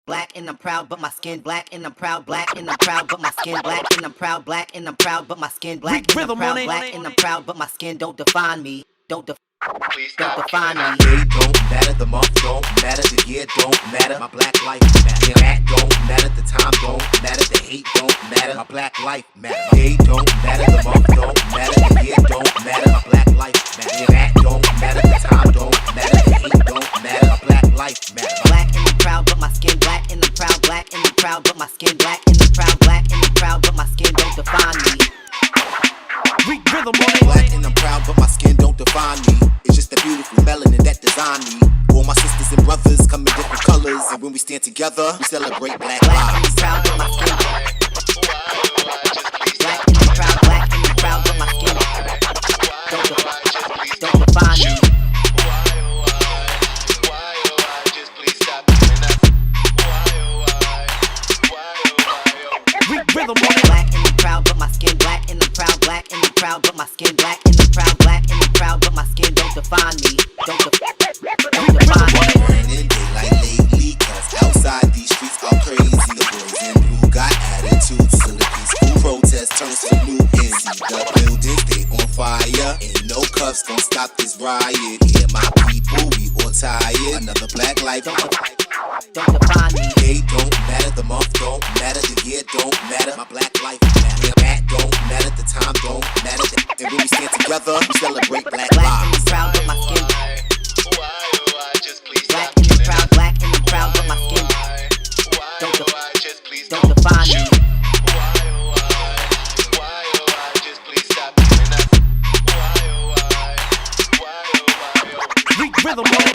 black and I'm proud, but my skin black and I'm proud, black and I'm proud, but my skin black and I'm proud, black and I'm proud, but my skin black and I'm proud, black and I'm proud, but my skin don't define me, don't define me. Day don't matter, the month don't matter, the year don't matter, my black life matter. That don't matter, the time don't matter, the hate don't matter, my black life matter. Day don't matter, the month don't matter, the year don't matter, my black life matter. That don't matter, the time don't matter, the hate don't matter, my black life matter. Black and I'm proud, but my skin black and I'm proud, black and I'm proud, but my skin black and I'm proud, black and I'm proud, but my skin don't define me. Black and I'm proud, but my skin don't define me. It's just the beautiful melanin that design me. All my sisters and brothers come in different colors, and when we stand together, we celebrate black lives. Black and I'm proud, but my skin black and I'm proud, black and I'm proud, but my skin don't define me. Black and I'm proud, but my skin black and I'm proud, black and I'm proud, but my skin black and I'm proud, black and I'm proud, but my skin don't define me, don't define me. Burning daylight lately, cause outside these streets are crazy. The boys in blue got attitudes, so the peaceful protest turns to lootings. The buildings, they on fire, ain't no cuffs gon' stop this riot. Here my people, we all tired, another black life. Don't define me. Day don't matter, the month don't matter, the year don't matter, my black life matter. That don't matter, the time don't matter, and when we stand together, we celebrate black Black and I'm lives. proud, but my skin black and I'm proud, black and I'm proud, but my skin don't define me.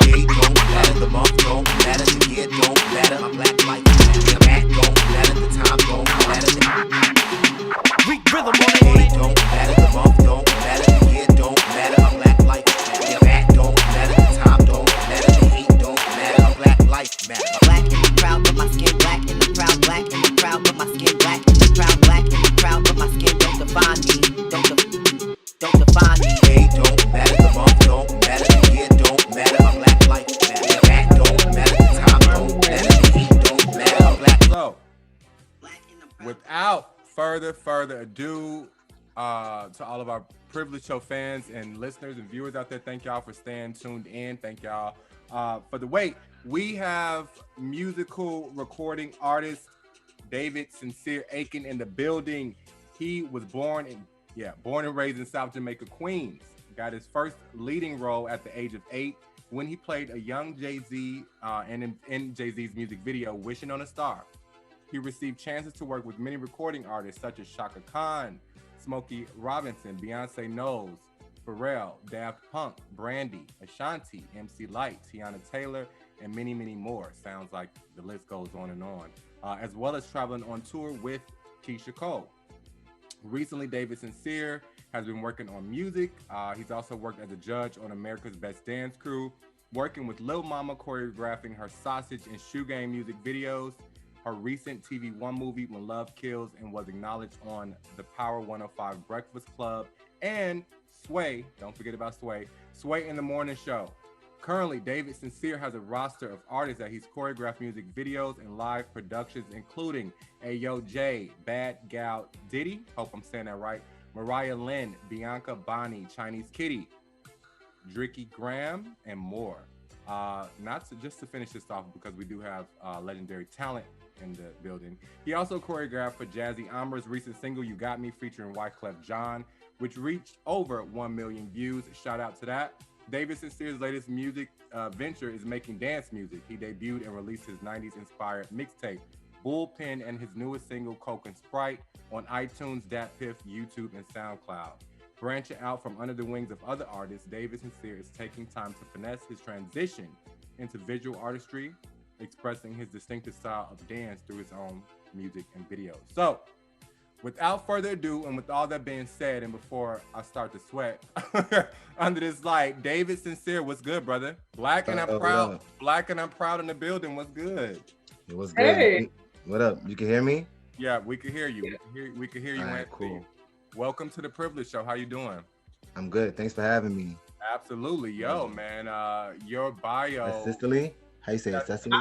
Day don't matter, the month don't matter, the year don't matter, my black life matter. That don't matter, the time don't matter. Day don't matter, the month don't matter, the year don't matter, my black life matter. That don't matter, the time don't matter, the hate don't matter, my black life matter. Black and I'm proud, but my skin black and I'm proud, black and I'm proud, but my skin black and I'm proud, black and I'm proud, but my skin don't define me, don't define me. Day don't matter, the month don't matter, the year don't matter, my black life matter. That don't matter, the time don't matter, the hate don't matter, my black life. So, without further ado, to all of our Privilege Show fans and listeners and viewers out there, thank y'all for staying tuned in. Thank y'all for the wait. We have musical recording artist David Sincere Aiken in the building. He was born and raised in South Jamaica Queens. Got his first leading role at the age of 8 when he played a young Jay-Z and in Jay-Z's music video, Wishing on a Star. He received chances to work with many recording artists such as Chaka Khan, Smokey Robinson, Beyoncé Knowles, Pharrell, Daft Punk, Brandy, Ashanti, MC Lyte, Teyana Taylor, and many, many more. Sounds like the list goes on and on. As well as traveling on tour with Keyshia Cole. Recently, David Sincere has been working on music. He's also worked as a judge on America's Best Dance Crew, working with Lil Mama choreographing her Sausage and Shoe Game music videos, her recent TvOne movie, When Love Kills, and was acknowledged on the Power 105 Breakfast Club, and Sway, don't forget about Sway in the Morning Show. Currently, David Sincere has a roster of artists that he's choreographed music videos and live productions, including Ayo Jay, Bad Gyal Dydy, hope I'm saying that right, Mariah Lynn, Bianca Bonnie, Chinese Kitty, Driicky Graham, and more. Just to finish this off, because we do have legendary talent in the building. He also choreographed for Jazzy Amra's recent single, You Got Me, featuring Wyclef Jean, which reached over 1 million views. Shout out to that. David Sincere's latest music venture is making dance music. He debuted and released his 90s inspired mixtape, Bullpen, and his newest single, Coke and Sprite, on iTunes, DatPiff, YouTube, and SoundCloud. Branching out from under the wings of other artists, David Sincere is taking time to finesse his transition into visual artistry, expressing his distinctive style of dance through his own music and videos. So, without further ado, and with all that being said, and before I start to sweat under this light, David Sincere, what's good, brother? Black and I'm proud. Black and I'm proud in the building. What's good? It was good. Hey. What up? You can hear me? Yeah, we can hear you. We can hear you. All right, cool. Welcome to the Privilege Show. How you doing? I'm good. Thanks for having me. Absolutely. Yo, man, your bio. Cecily? How you say it, Cecily?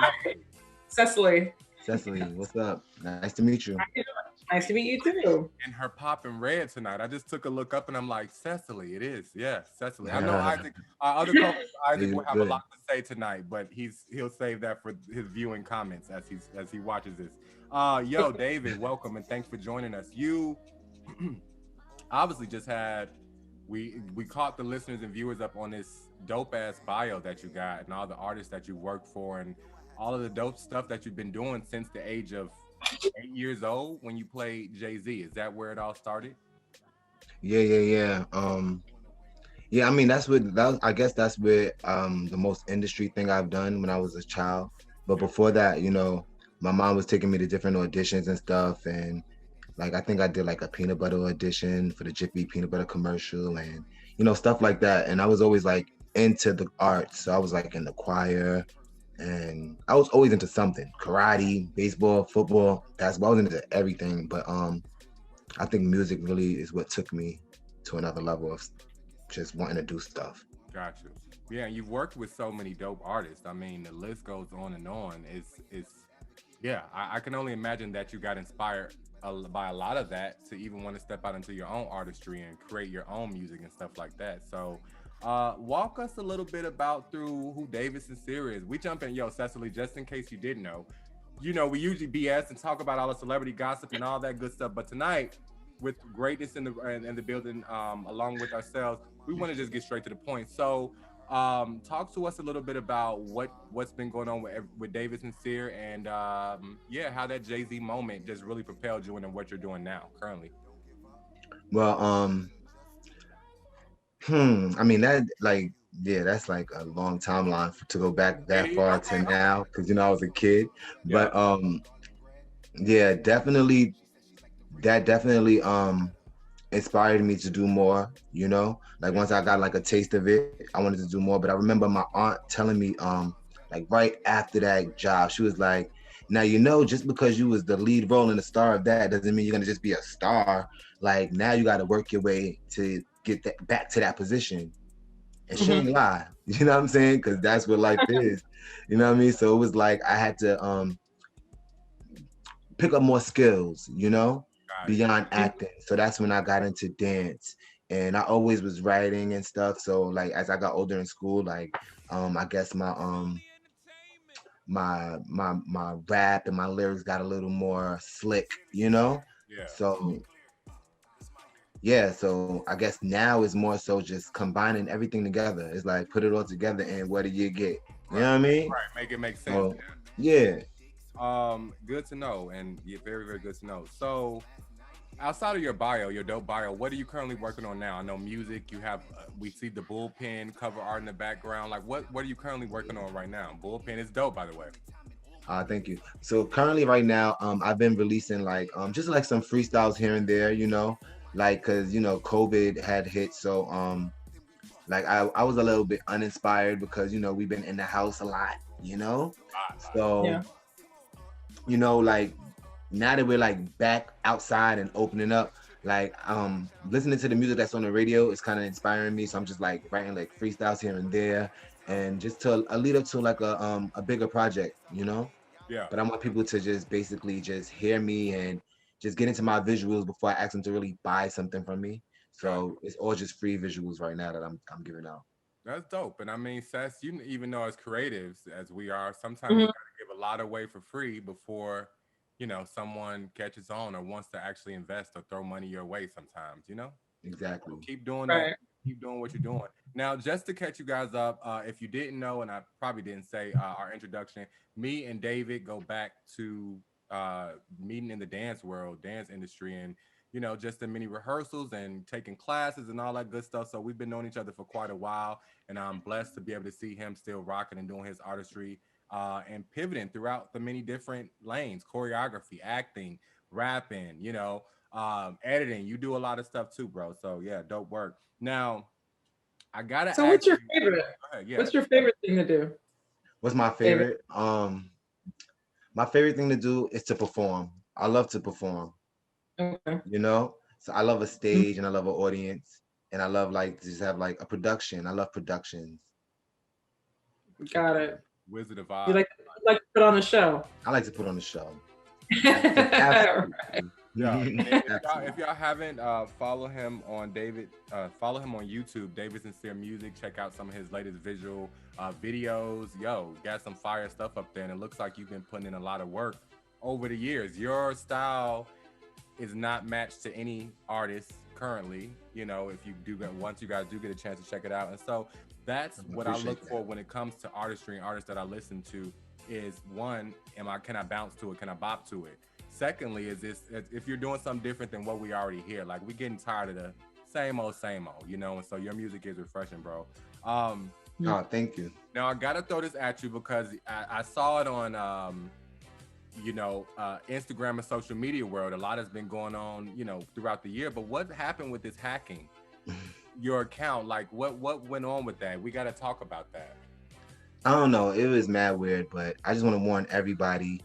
Cecily. Cecily, what's up? Nice to meet you. Nice to meet you too. And her popping red tonight. I just took a look up and I'm like, Cecily, it is. Yeah, Cecily. I know Isaac, our other co-host Isaac You will have a good. lot to say tonight, but he'll save that for his viewing comments as he watches this. Yo, David, welcome and thanks for joining us. You obviously just had we caught the listeners and viewers up on this dope ass bio that you got and all the artists that you work for and all of the dope stuff that you've been doing since the age of 8 years old when you played Jay-Z. Is that where it all started? Yeah. Yeah, I mean I guess that's where the most industry thing I've done when I was a child. But before that, my mom was taking me to different auditions and stuff, and like I think I did like a peanut butter audition for the Jiffy peanut butter commercial and stuff like that. And I was always like into the arts. So I was like in the choir and I was always into something. Karate, baseball, football, basketball. I was into everything. But I think music really is what took me to another level of just wanting to do stuff. Gotcha. Yeah, you've worked with so many dope artists. I mean, the list goes on and on. It's yeah, I can only imagine that you got inspired by a lot of that to even want to step out into your own artistry and create your own music and stuff like that. So walk us a little bit about through who David Sincere is. We jump in, yo, Cecily, just in case you didn't know. We usually BS and talk about all the celebrity gossip and all that good stuff. But tonight, with greatness in the building, along with ourselves, we want to just get straight to the point. So talk to us a little bit about what's been going on with David Sincere and how that Jay-Z moment just really propelled you into what you're doing now currently. Well, I mean that's like a long timeline to go back that far to now because I was a kid. Yeah. But yeah, definitely that definitely inspired me to do more, like once I got like a taste of it, I wanted to do more. But I remember my aunt telling me like right after that job, she was like, now just because you was the lead role and the star of that doesn't mean you're gonna just be a star. Like now you got to work your way to get that back to that position. And she ain't lie, you know what I'm saying, because that's what life is, you know what I mean. So it was like I had to pick up more skills, beyond acting. So that's when I got into dance, and I always was writing and stuff. So like as I got older in school, like I guess my rap and my lyrics got a little more slick, Yeah. So yeah, so I guess now is more so just combining everything together. It's like put it all together and what do you get? You know what I mean? Right, make it make sense. So, yeah. Good to know, and very, very good to know. So outside of your bio, your dope bio, what are you currently working on now? I know music, you have, we see the Bullpen cover art in the background. Like what are you currently working on right now? Bullpen is dope, by the way. Thank you. So currently right now, I've been releasing like just like some freestyles here and there, like cause COVID had hit. So like I was a little bit uninspired because we've been in the house a lot, So like now that we're like back outside and opening up, like listening to the music that's on the radio is kind of inspiring me. So I'm just like writing like freestyles here and there, and just to lead up to like a bigger project, Yeah. But I want people to just basically just hear me and just get into my visuals before I ask them to really buy something from me. So it's all just free visuals right now that I'm giving out. That's dope. And I mean, Sess, you even know as creatives as we are, sometimes you gotta give a lot away for free before someone catches on or wants to actually invest or throw money your way sometimes, Exactly. So keep doing that. Keep doing what you're doing. Now, just to catch you guys up, if you didn't know, and I probably didn't say our introduction, me and David go back to meeting in the dance industry, and just the mini rehearsals and taking classes and all that good stuff. So we've been knowing each other for quite a while, and I'm blessed to be able to see him still rocking and doing his artistry and pivoting throughout the many different lanes: choreography, acting, rapping, editing. You do a lot of stuff too, bro. So yeah, dope work. Now, I gotta ask. So what's your favorite? Yeah. What's your favorite thing to do? What's my favorite? My favorite thing to do is to perform. I love to perform. Okay. So I love a stage and I love an audience, and I love like to just have like a production. I love productions. Got it. Wizard of Oz. You like like to put on the show? I like to put on the show. Right. Absolutely. Yeah, and if y'all, Absolutely. if y'all haven't, follow him on follow him on YouTube, David Sincere Music. Check out some of his latest visual videos. Yo, got some fire stuff up there, and it looks like you've been putting in a lot of work over the years. Your style is not matched to any artist currently. You know, if you do get once you guys do get a chance to check it out, and so that's what I look for when it comes to artistry and artists that I listen to. Is one, can I bounce to it? Can I bop to it? Secondly, is this if you're doing something different than what we already hear, like we getting tired of the same old, you know, and so your music is refreshing, bro. Oh, thank you. Now I gotta throw this at you because I saw it on Instagram and social media world. A lot has been going on, you know, throughout the year. But what happened with this hacking your account? Like what went on with that? We gotta talk about that. I don't know. It was mad weird, but I just want to warn everybody,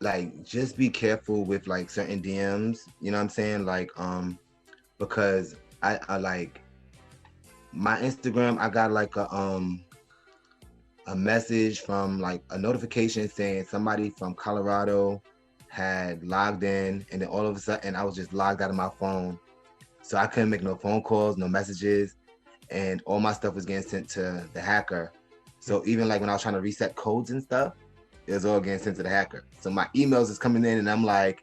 like, just be careful with like certain DMs. You know what I'm saying? Like, because I like my Instagram. I got like a message from like a notification saying somebody from Colorado had logged in, and then all of a sudden I was just logged out of my phone, so I couldn't make no phone calls, no messages, and all my stuff was getting sent to the hacker. So even like when I was trying to reset codes and stuff, it was all getting sent to the hacker. So my emails is coming in, and I'm like,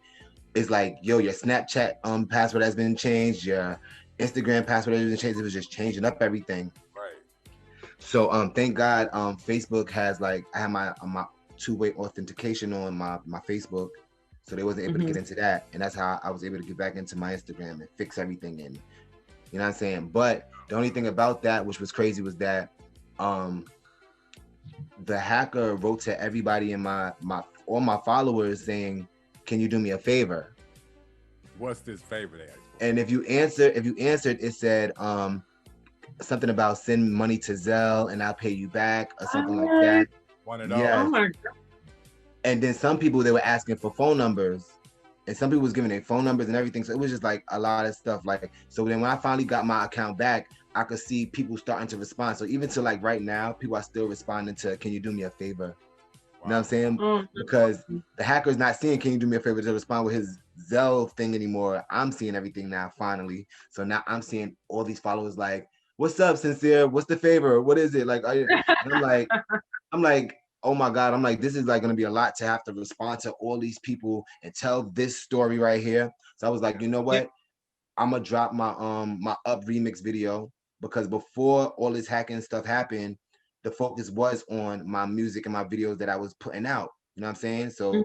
it's like, yo, your Snapchat password has been changed, your Instagram password has been changed. It was just changing up everything. Right. So thank God Facebook has like, I have my two-way authentication on my Facebook, so they wasn't able to get into that, and that's how I was able to get back into my Instagram and fix everything. And you know what I'm saying? But the only thing about that, which was crazy, was that the hacker wrote to everybody in all my followers saying, "Can you do me a favor?" What's this favor they asked for? And if you answered, it said something about send money to Zelle and I'll pay you back or something like that. One of those. Yes. Oh my God. And then some people, they were asking for phone numbers, and some people was giving their phone numbers and everything. So it was just like a lot of stuff. Like, so then when I finally got my account back, I could see people starting to respond. So even to like right now, people are still responding to, "Can you do me a favor?" Wow. You know what I'm saying? Because the hacker's not seeing "Can you do me a favor" to respond with his Zelle thing anymore. I'm seeing everything now, finally. So now I'm seeing all these followers like, "What's up, Sincere? What's the favor? What is it?" Like, and I'm like, oh my God, I'm like, this is like gonna be a lot to have to respond to all these people and tell this story right here. So I was like, you know what? I'm gonna drop my my Up remix video, because before all this hacking stuff happened, the focus was on my music and my videos that I was putting out. You know what I'm saying? So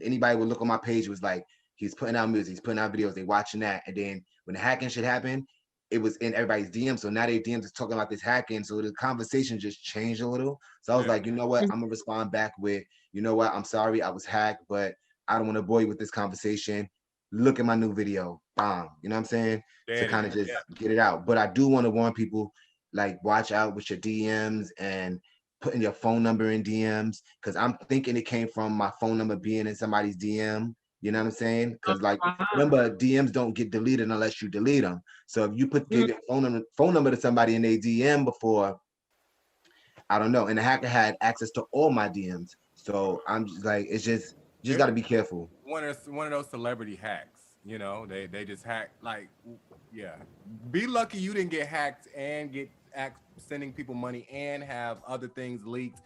anybody would look on my page, it was like, he's putting out music, he's putting out videos, they watching that. And then when the hacking shit happened, it was in everybody's DMs. So now their DMs is talking about this hacking. So the conversation just changed a little. So I was like, you know what? I'm gonna respond back with, you know what? I'm sorry I was hacked, but I don't want to bore you with this conversation. Look at my new video. Bam. You know what I'm saying? To kind of just get it out. But I do want to warn people, like, watch out with your DMs and putting your phone number in DMs, because I'm thinking it came from my phone number being in somebody's DM. You know what I'm saying? Because like, remember, DMs don't get deleted unless you delete them. So if you give your phone number to somebody in their DM before, I don't know, and the hacker had access to all my DMs. So I'm just like, it's just, you just got to be careful. One of those celebrity hacks. You know, they just hack, like, yeah. Be lucky you didn't get hacked and get sending people money and have other things leaked.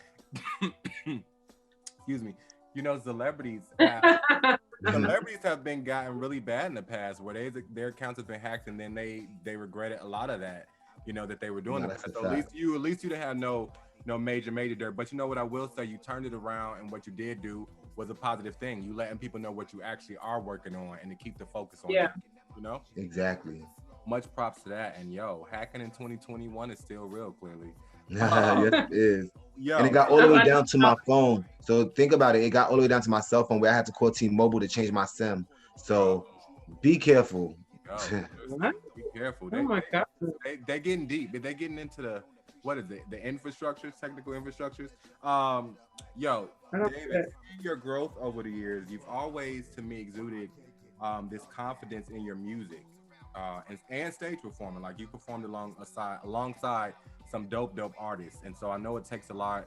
Excuse me. You know, celebrities have been gotten really bad in the past, where their accounts have been hacked, and then they regretted a lot of that, you know, that they were doing. So at least you didn't have no major dirt. But you know what I will say, you turned it around, and what you did do was a positive thing. You letting people know what you actually are working on, and to keep the focus on it, you know? Exactly. Much props to that. And yo, hacking in 2021 is still real, clearly. Yes, it is. Yo. And it got all the way down to my phone. So think about it. It got all the way down to my cell phone, where I had to call T-Mobile to change my SIM. So be careful. Be careful. Oh my God. They're getting deep. They're getting into the, what is it? The infrastructures, technical infrastructures. Yo, David, your growth over the years, you've always, to me, exuded this confidence in your music and stage performing. Like, you performed alongside some dope artists, and so I know it takes a lot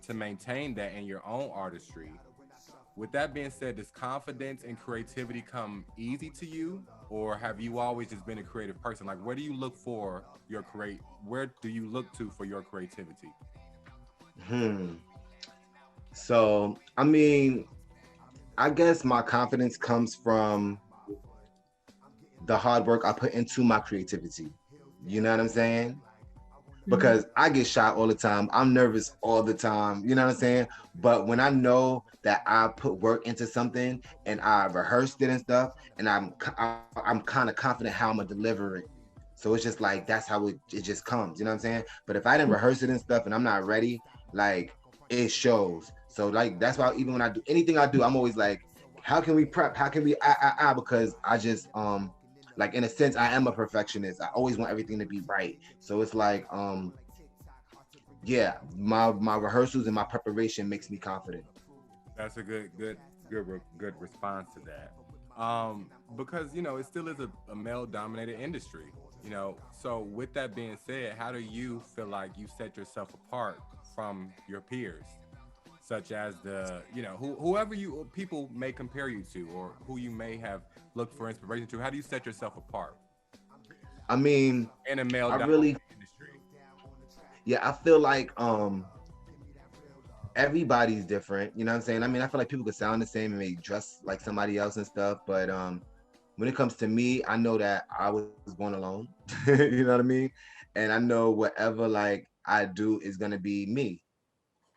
to maintain that in your own artistry. With that being said, does confidence and creativity come easy to you, or have you always just been a creative person? Like, where do you look for your Where do you look to for your creativity? Hmm. So, I mean, I guess my confidence comes from the hard work I put into my creativity. You know what I'm saying? Mhm. Because I get shot all the time. I'm nervous all the time. You know what I'm saying? But when I know that I put work into something and I rehearsed it and stuff, and I'm kind of confident how I'm gonna deliver it. So it's just like that's how it just comes. You know what I'm saying? But if I didn't rehearse it and stuff and I'm not ready, like it shows. So like that's why even when I do anything I do, I'm always like, how can we prep? How can we because I just like in a sense I am a perfectionist. I always want everything to be right. So it's like yeah, my rehearsals and my preparation makes me confident. That's a good response to that. Because it still is a male-dominated industry. So with that being said, how do you feel like you set yourself apart from your peers, such as whoever you people may compare you to, or who you may have looked for inspiration to? How do you set yourself apart I mean, in a I male-dominated really industry? yeah, I feel like everybody's different, you know what I'm saying? I mean, I feel like people could sound the same and may dress like somebody else and stuff, but when it comes to me, I know that I was born alone. You know what I mean? And I know whatever like I do is gonna be me.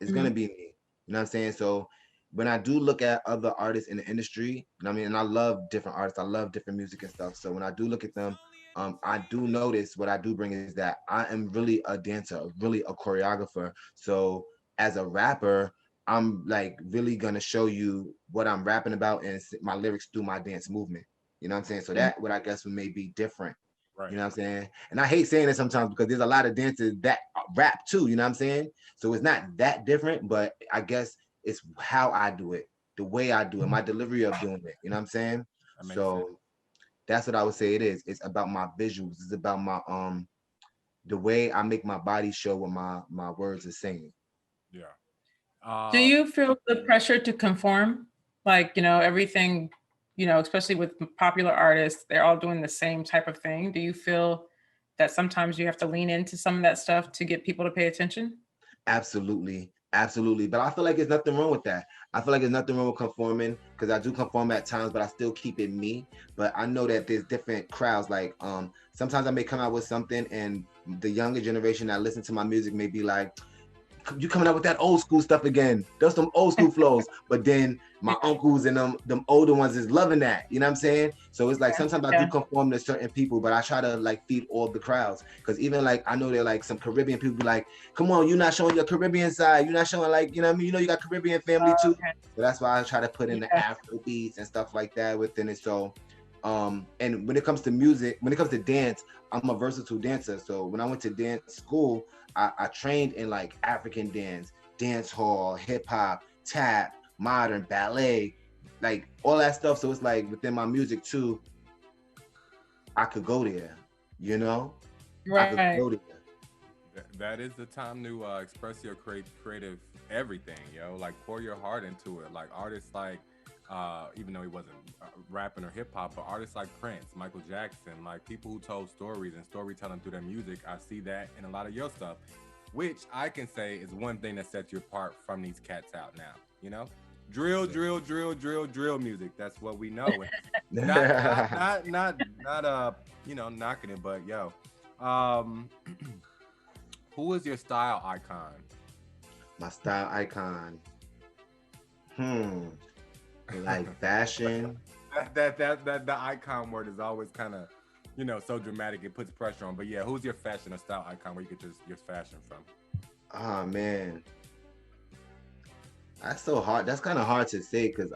It's gonna Mhm. be me. You know what I'm saying? So when I do look at other artists in the industry, you know what I mean, and I love different artists, I love different music and stuff. So when I do look at them, I do notice what I do bring is that I am really a dancer, really a choreographer. So as a rapper, I'm like really gonna show you what I'm rapping about and my lyrics through my dance movement. You know what I'm saying? So Mhm. that what I guess would may be different. You Right. know what I'm saying? And I hate saying it sometimes because there's a lot of dancers that rap too. You know what I'm saying? So it's not that different, but I guess it's how I do it, the way I do it, my delivery of doing it. You know what I'm saying? That makes sense. So that's what I would say it is. It's about my visuals. It's about my the way I make my body show what my words are saying. Yeah. Do Uh, you feel the pressure to conform? Like, everything, especially with popular artists, they're all doing the same type of thing. Do you feel that sometimes you have to lean into some of that stuff to get people to pay attention? Absolutely. Absolutely. But I feel like there's nothing wrong with that. I feel like there's nothing wrong with conforming because I do conform at times, but I still keep it me. But I know that there's different crowds. Like sometimes I may come out with something and the younger generation that listen to my music may be like, you coming up with that old school stuff again. There's some old school flows. But then my uncles and them older ones is loving that. You know what I'm saying? So it's like sometimes I do Yeah. conform to certain people, but I try to like feed all the crowds. Cause even like I know they're like some Caribbean people be like, come on, you're not showing your Caribbean side. You're not showing like, you know what I mean? You know you got Caribbean family too. Okay. So that's why I try to put in the Yeah. Afro beats and stuff like that within it. So and when it comes to music, when it comes to dance, I'm a versatile dancer. So when I went to dance school, I trained in like African dance, dance hall, hip hop, tap, modern, ballet, like all that stuff. So it's like within my music too, I could go there, you know? I could Right. go there. that is the time to express your creative everything, yo. Like pour your heart into it. Like artists like, even though he wasn't rapping or hip hop, but artists like Prince, Michael Jackson, like people who told stories and storytelling through their music. I see that in a lot of your stuff, which I can say is one thing that sets you apart from these cats out now. Drill music. That's what we know. Not knocking it, but yo, um, who is your style icon? My style icon. Hmm. Like fashion. That the icon word is always kind of, so dramatic. It puts pressure on. But yeah, who's your fashion or style icon? Where you get your fashion from? Oh man. That's so hard. That's kind of hard to say because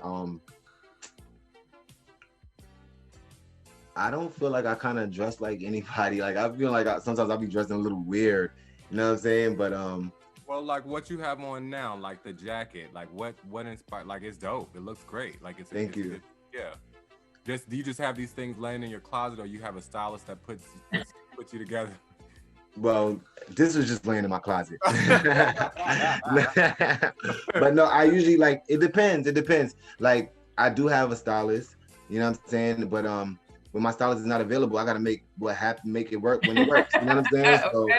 I don't feel like I kind of dress like anybody. Like I feel like sometimes I'll be dressing a little weird. You know what I'm saying? But Well, like what you have on now, like the jacket, like what inspired? Like it's dope. It looks great. Like thank you. yeah. Just do you just have these things laying in your closet, or you have a stylist that puts you together? Well, this was just laying in my closet. But no, I usually like it depends. It depends. Like I do have a stylist, you know what I'm saying? But when my stylist is not available, I gotta make it work when it works. You know what I'm saying? So Okay.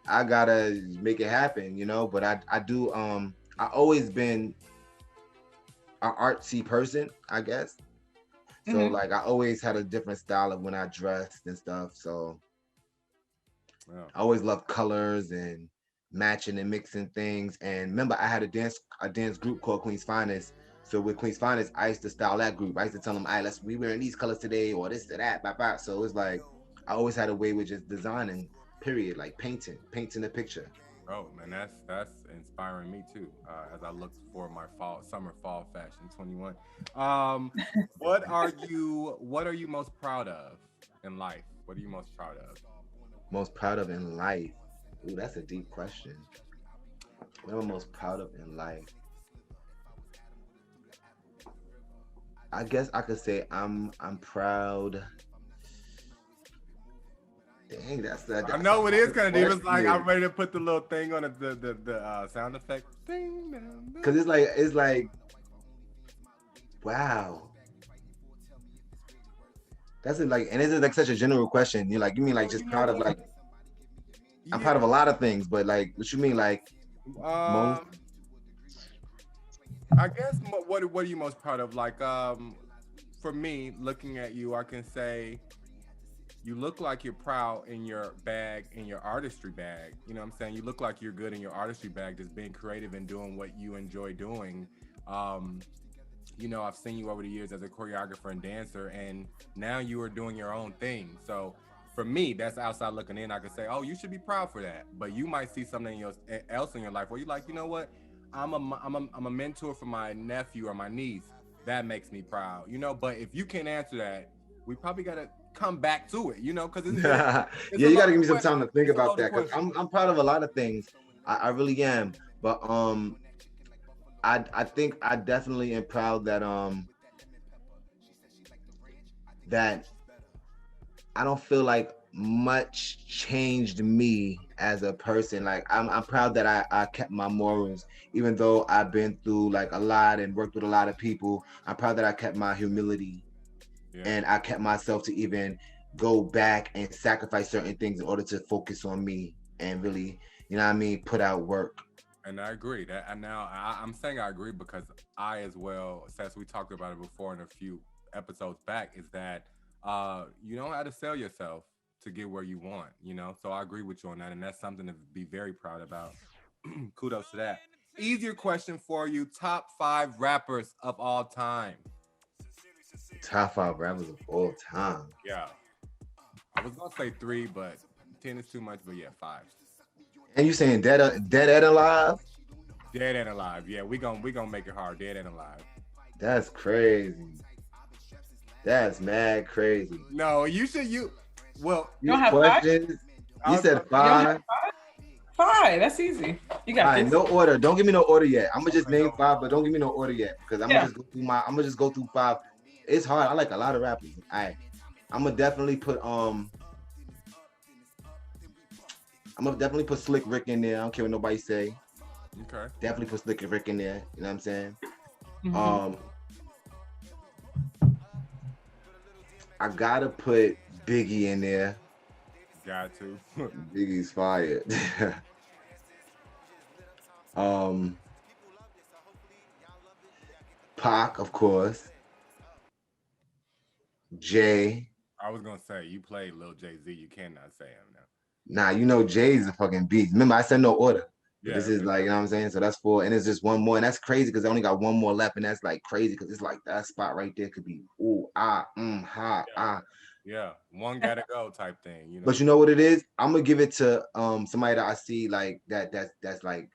I gotta make it happen, you know. But I do I always been an artsy person, I guess. So Mhm. like I always had a different style of when I dressed and stuff. So Yeah. I always loved colors and matching and mixing things. And remember, I had a dance group called Queen's Finest. So with Queen's Finest, I used to style that group. I used to tell them, "All right, we wearing these colors today, or this or that, blah, blah." So it was like I always had a way with just designing. Period, like painting the picture. Oh man, that's inspiring me too. As I look for my fall fashion 21. Um, what are you most proud of in life? What are you most proud of? Most proud of in life. Ooh, that's a deep question. What am I most proud of in life? I guess I could say I'm proud. Dang, I that's a know it is hard kind of deep. It's like I'm question. ready to put the little thing on it, the sound effect. Ding, dong, dong. Cause it's like wow. That's it, like, and this is like such a general question. You're like, you mean like Well, just you know proud of what? like I'm Yeah. proud of a lot of things, but like what you mean like most? Um, I guess what are you most proud of? Like for me, looking at you, I can say you look like you're proud in your bag, in your artistry bag. You know what I'm saying? You look like you're good in your artistry bag, just being creative and doing what you enjoy doing. Um, I've seen you over the years as a choreographer and dancer, and now you are doing your own thing. So for me, that's outside looking in. I could say, oh, you should be proud for that. But you might see something else in your life where you're like, you know what? I'm a mentor for my nephew or my niece. That makes me proud, But if you can't answer that, we probably gotta come back to it, because Yeah, it's a you gotta loaded give me some question. time to think It's a about loaded that because question. I'm proud of a lot of things. I really am. But I think I definitely am proud that I don't feel like much changed me as a person. Like I'm proud that I kept my morals, even though I've been through like a lot and worked with a lot of people. I'm proud that I kept my humility Yeah. and I kept myself to even go back and sacrifice certain things in order to focus on me and really, you know what I mean, put out work. And I agree that, and now I'm saying I agree because I as well, since we talked about it before in a few episodes back, is that you know how to sell yourself to get where you want. So I agree with you on that, and that's something to be very proud about. Kudos to that. Easier question for you: top 5 rappers of all time. Top 5 rappers of all time. Yeah, I was gonna say 3, but 10 is too much. But yeah, 5. And you saying dead and alive? Dead and alive. Yeah, we gonna make it hard. Dead and alive. That's crazy. That's mad crazy. No, you should you. Well, You don't These have five? questions, I you was said about You don't have five. five. That's easy. You All got right, this. no order. Don't give me no order yet. I'm gonna just okay. name No, 5, but don't give me no order yet because Yeah. I'm gonna just go through 5. It's hard. I like a lot of rappers. All right, I'm gonna definitely put Slick Rick in there. I don't care what nobody say. okay. Definitely put Slick Rick in there. You know what I'm saying? Mhm. Um, I gotta put Biggie in there. Got to. Biggie's fired. um, Pac, of course. Jay. I was gonna say you played Lil Jay Z. You cannot say him now. Nah, you know Jay's a fucking beast. Remember, I said no order. But Yeah. this is like, you know what I'm saying? So that's 4. And it's just one more. And that's crazy because I only got one more left. And that's like crazy because it's like that spot right there could be ooh, ah, ha, ah. Yeah. One gotta go type thing. But you know what it is? I'm gonna give it to somebody that I see like that's like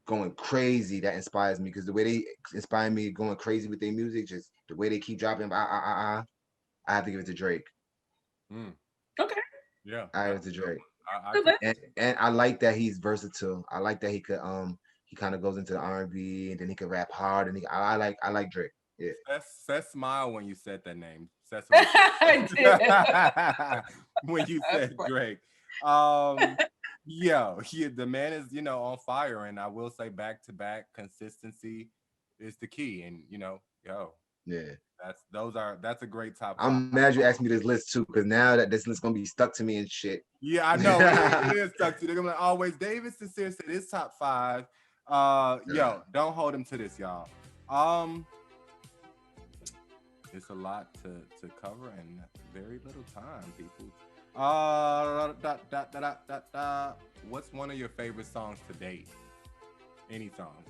going crazy that inspires me because the way they inspire me going crazy with their music, just the way they keep dropping I have to give it to Drake. Mm, Okay. yeah. I have it to Drake. I Good can. list. And I like that he's versatile. I like that he kind of goes into the R&B and then he can rap hard and I like Drake. Yeah. Seth smile when you said that name. Cecily. I did. When you That's said funny. Drake. Yo, the man is, on fire, and I will say back to back consistency is the key. And Yeah. that's a great top five. I'm mad you asked me this list too, because now that this list gonna be stuck to me and shit. Yeah, I know it is stuck to. They're gonna be like, always. David Sincere said his top five. Don't hold him to this, y'all. It's a lot to cover in very little time, people. What's one of your favorite songs to date? Any song.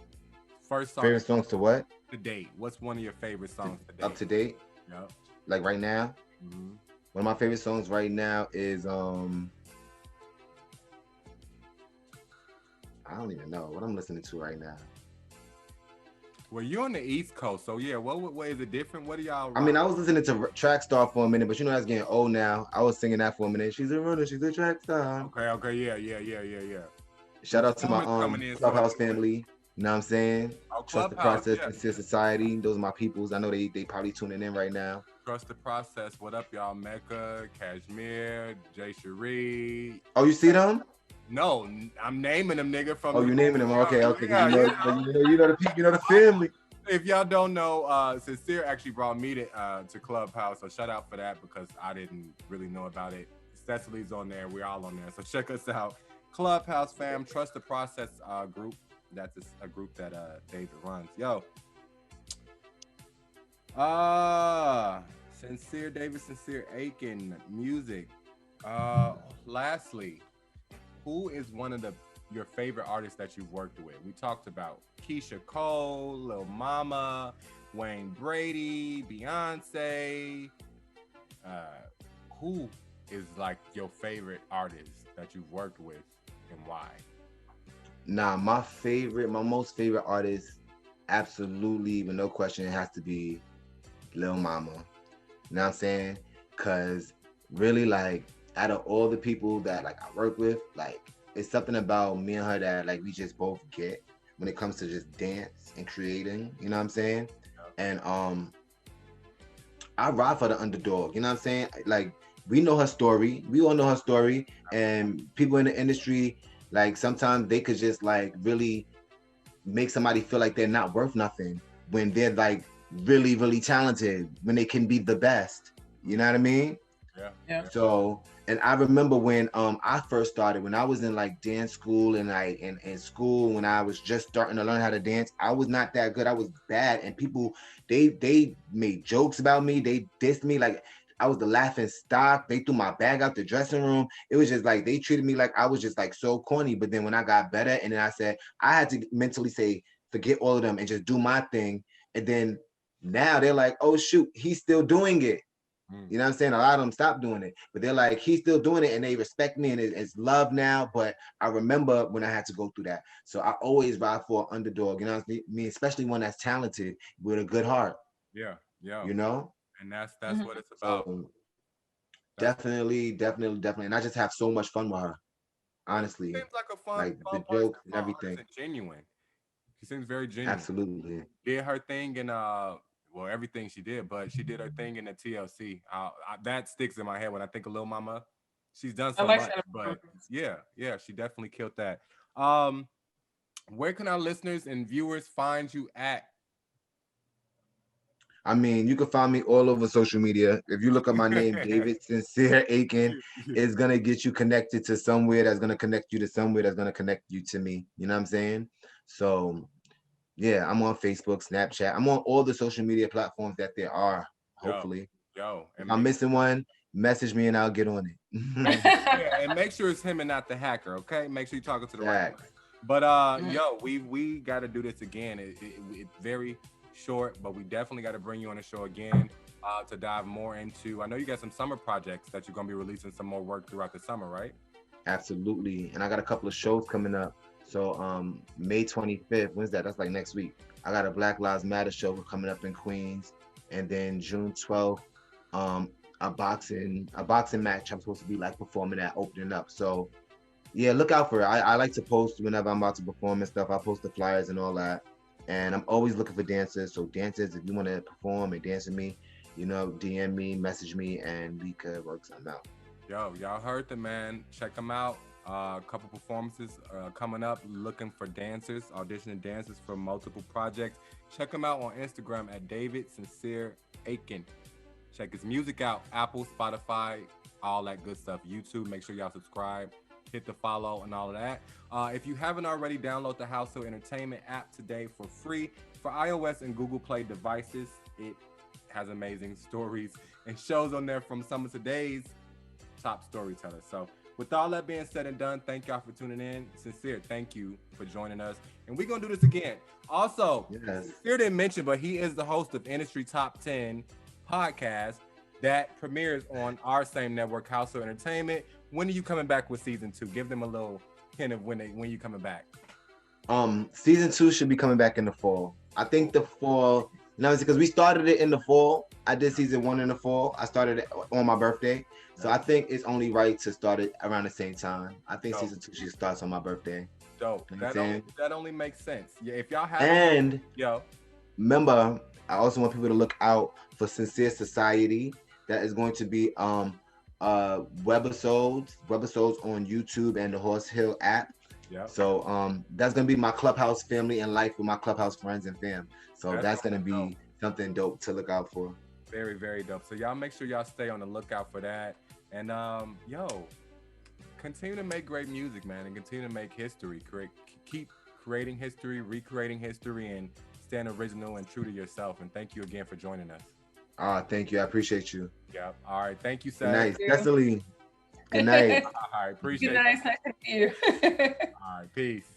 First song. Favorite songs to what? To date. What's one of your favorite songs to date? Up to date? Yep. Like right now? Mm-hmm. One of my favorite songs right now is I don't even know what I'm listening to right now. Well, you're on the East Coast, so yeah. What is it different? What do y'all? I mean, I was listening to Track Star for a minute, but that's getting old now. I was singing that for a minute. She's a runner, she's a track star. Okay, yeah. Shout out to my Clubhouse family. You know what I'm saying? Trust the process, sincere society. Those are my peoples. I know they probably tuning in right now. Trust the process. What up, y'all? Mecca, Kashmir, Jay Cherie. Oh, you see them? No, I'm naming them, nigga. From you naming them? Okay. Yeah, you know the people, the family. If y'all don't know, Sincere actually brought me to Clubhouse, so shout out for that because I didn't really know about it. Cecily's on there. We're all on there, so check us out. Clubhouse fam, Trust the Process group. That's a group that David runs. Yo. Sincere, David Sincere, Aiken, music. Lastly, who is one of your favorite artists that you've worked with? We talked about Keyshia Cole, Lil Mama, Wayne Brady, Beyonce. Who is like your favorite artist that you've worked with and why? Nah, my most favorite artist, absolutely, with no question, it has to be Lil Mama. You know what I'm saying? Cause really, like, out of all the people that like I work with, like, it's something about me and her that like we just both get when it comes to just dance and creating. You know what I'm saying? And I ride for the underdog. You know what I'm saying? Like, we know her story. We all know her story, and people in the industry, like, sometimes they could just like really make somebody feel like they're not worth nothing when they're like really, really talented, when they can be the best. You know what I mean? Yeah. So, and I remember when I first started, when I was in like dance school and in school, when I was just starting to learn how to dance, I was not that good. I was bad, and people they made jokes about me. They dissed me like I was the laughing stock. They threw my bag out the dressing room. It was just like they treated me like I was just like so corny. But then when I got better, and then I said I had to mentally say forget all of them and just do my thing. And then now they're like, oh shoot, he's still doing it. You know what I'm saying? A lot of them stopped doing it, but they're like, he's still doing it, and they respect me, and it's love now. But I remember when I had to go through that. So I always ride for an underdog, you know what I mean? Especially one that's talented with a good heart. Yeah. You know? And that's what it's about. So, definitely. And I just have so much fun with her. Honestly. Seems like a fun, like fun the jokes and everything. And genuine. She seems very genuine. Absolutely. Did her thing in everything she did, but she did her thing in the TLC. That sticks in my head when I think of Lil Mama. She's done so much, but yeah, she definitely killed that. Where can our listeners and viewers find you at? I mean, you can find me all over social media. If you look up my name, David Sincere Aiken, it's going to get you connected to somewhere that's going to connect you to somewhere that's going to connect you to me. You know what I'm saying? So, yeah, I'm on Facebook, Snapchat. I'm on all the social media platforms that there are, hopefully. If I'm missing one, message me and I'll get on it. Yeah, and make sure it's him and not the hacker, okay? Make sure you're talking to the right one. But, we got to do this again. It's very short, but we definitely got to bring you on the show again to dive more into. I know you got some summer projects that you're going to be releasing some more work throughout the summer, right? Absolutely. And I got a couple of shows coming up. So May 25th, when's that? That's like next week. I got a Black Lives Matter show coming up in Queens. And then June 12th, a boxing match I'm supposed to be like performing at, opening up. So yeah, look out for it. I like to post whenever I'm about to perform and stuff. I post the flyers and all that. And I'm always looking for dancers. So dancers, if you want to perform and dance with me, DM me, message me, and we could work something out. Yo, y'all heard the man. Check him out. A couple performances coming up. Looking for dancers, auditioning dancers for multiple projects. Check him out on Instagram at David Sincere Aiken. Check his music out. Apple, Spotify, all that good stuff. YouTube. Make sure y'all subscribe. Hit the follow and all of that. If you haven't already, download the Household Entertainment app today for free for iOS and Google Play devices. It has amazing stories and shows on there from some of today's top storytellers. So with all that being said and done, thank y'all for tuning in. Sincere, thank you for joining us. And we're going to do this again. Also, Yes. Sincere didn't mention, but he is the host of Industry Top 10 podcast that premieres on our same network, Household Entertainment. When are you coming back with season 2? Give them a little hint of when you coming back. Season 2 should be coming back in the fall. I think the fall, because we started it in the fall. I did season 1 in the fall. I started it on my birthday. So I think it's only right to start it around the same time. I think Dope. season 2 should start on my birthday. Dope. You know what I'm That only makes sense. Yeah, if y'all have And yo, remember, I also want people to look out for Sincere Society. That is going to be webisodes on YouTube and the Horse Hill app. yeah. So that's gonna be my Clubhouse family and life with my Clubhouse friends and fam. So that's gonna be something dope to look out for. Very, very dope. So y'all make sure y'all stay on the lookout for that. And continue to make great music, man, and continue to make history. Keep creating history, recreating history, and stand original and true to yourself. And thank you again for joining us. Thank you. I appreciate you. Yeah. All right. Thank you, Good Seth. night, Cecily. Good night. All right. Appreciate Good night. it. Nice to meet you. All right. Peace.